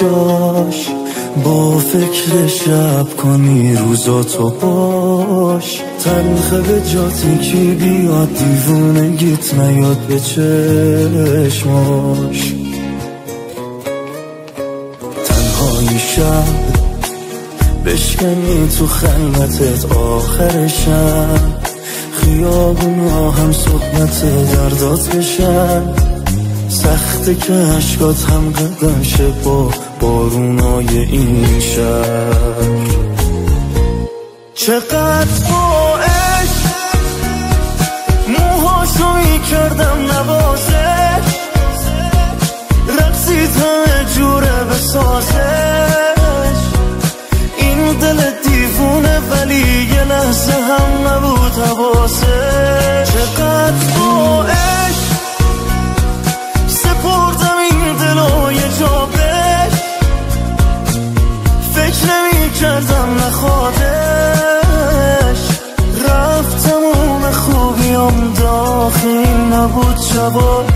جاش، با فکر شب کنی روزاتو باش. تلخه به جاتی کی بیاد دیوونگیت نیاد به چشماش. تنهایی شب بشکنی تو خلوتت آخر شب، خیابونا هم صحبت دردات بشن. سخته که عشقات هم قدم شه با بارونای این شهر. چقدر با عشق موهاشو میکردم نوازش، رقصید همه جوره بسازش. این دل دیوونه ولی یه لحظه هم نبود حواسش. چقدر با عشق سپردم این دلو یه جا بهش، فکر نمی کردم نخوادش. رفت تموم خوبیام داخل نبود جواب.